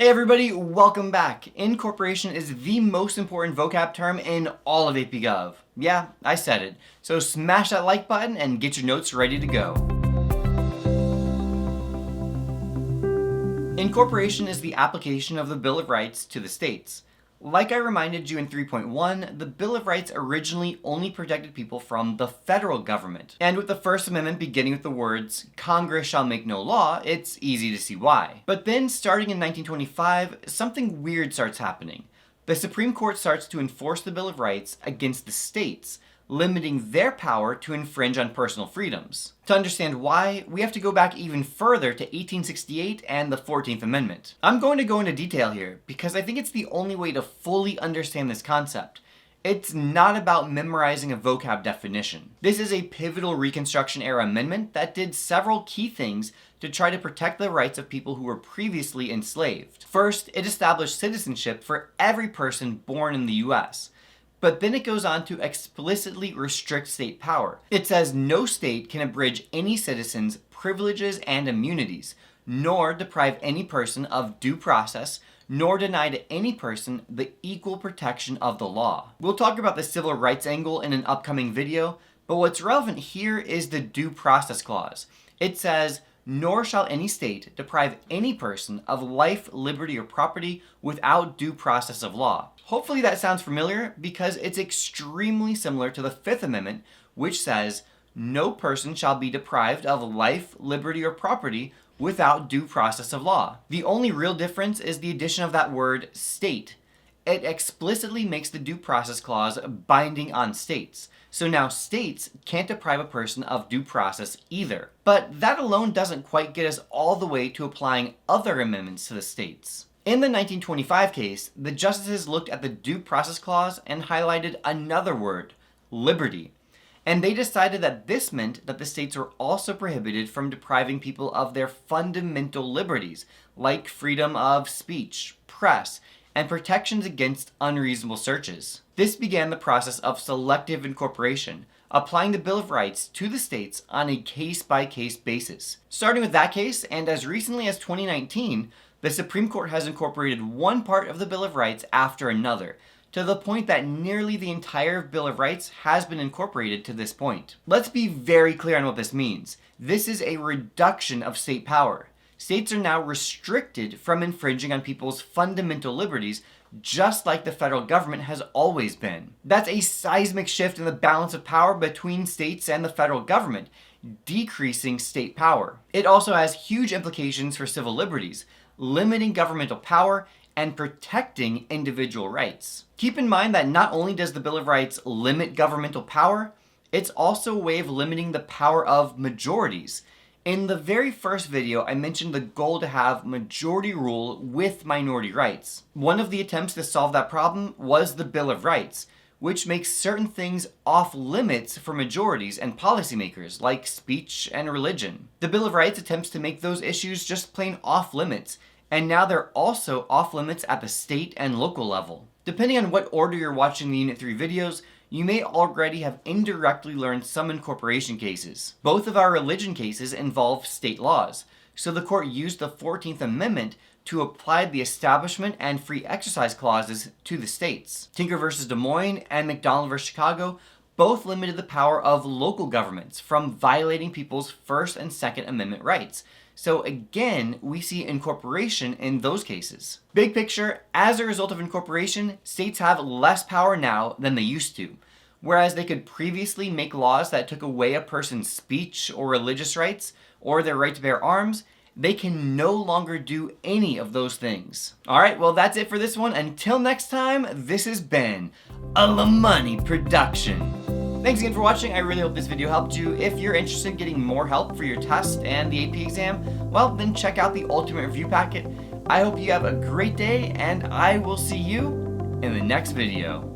Hey everybody, welcome back. Incorporation is the most important vocab term in all of AP Gov. Yeah, I said it. So smash that like button and get your notes ready to go. Incorporation is the application of the Bill of Rights to the states. Like I reminded you in 3.1, the Bill of Rights originally only protected people from the federal government. And with the First Amendment beginning with the words, "Congress shall make no law," it's easy to see why. But then, starting in 1925, something weird starts happening. The Supreme Court starts to enforce the Bill of Rights against the states, limiting their power to infringe on personal freedoms. To understand why, we have to go back even further to 1868 and the 14th Amendment. I'm going to go into detail here because I think it's the only way to fully understand this concept. It's not about memorizing a vocab definition. This is a pivotal Reconstruction era amendment that did several key things to try to protect the rights of people who were previously enslaved. First, it established citizenship for every person born in the US. But then it goes on to explicitly restrict state power. It says no state can abridge any citizen's privileges and immunities, nor deprive any person of due process, nor deny to any person the equal protection of the law. We'll talk about the civil rights angle in an upcoming video, but what's relevant here is the due process clause. It says, "Nor shall any state deprive any person of life, liberty, or property without due process of law." Hopefully that sounds familiar because it's extremely similar to the Fifth Amendment, which says, "No person shall be deprived of life, liberty, or property without due process of law." The only real difference is the addition of that word state. It explicitly makes the due process clause binding on states. So now states can't deprive a person of due process either. But that alone doesn't quite get us all the way to applying other amendments to the states. In the 1925 case, the justices looked at the due process clause and highlighted another word, liberty. And they decided that this meant that the states were also prohibited from depriving people of their fundamental liberties, like freedom of speech, press, and protections against unreasonable searches. This began the process of selective incorporation, applying the Bill of Rights to the states on a case-by-case basis. Starting with that case, and as recently as 2019, the Supreme Court has incorporated one part of the Bill of Rights after another, to the point that nearly the entire Bill of Rights has been incorporated to this point. Let's be very clear on what this means. This is a reduction of state power. States are now restricted from infringing on people's fundamental liberties, just like the federal government has always been. That's a seismic shift in the balance of power between states and the federal government, decreasing state power. It also has huge implications for civil liberties, limiting governmental power and protecting individual rights. Keep in mind that not only does the Bill of Rights limit governmental power, it's also a way of limiting the power of majorities. In the very first video, I mentioned the goal to have majority rule with minority rights. One of the attempts to solve that problem was the Bill of Rights, which makes certain things off limits for majorities and policymakers, like speech and religion. The Bill of Rights attempts to make those issues just plain off limits, and now they're also off limits at the state and local level. Depending on what order you're watching the Unit 3 videos, you may already have indirectly learned some incorporation cases. Both of our religion cases involve state laws, so the court used the 14th Amendment to apply the Establishment and Free Exercise clauses to the states. Tinker versus Des Moines and McDonald versus Chicago both limited the power of local governments from violating people's First and Second Amendment rights. So again, we see incorporation in those cases. Big picture, as a result of incorporation, states have less power now than they used to. Whereas they could previously make laws that took away a person's speech or religious rights, or their right to bear arms, they can no longer do any of those things. Alright, well that's it for this one. Until next time, this has been a LaMoney production. Thanks again for watching. I really hope this video helped you. If you're interested in getting more help for your test and the AP exam, well then check out the Ultimate Review Packet. I hope you have a great day, and I will see you in the next video.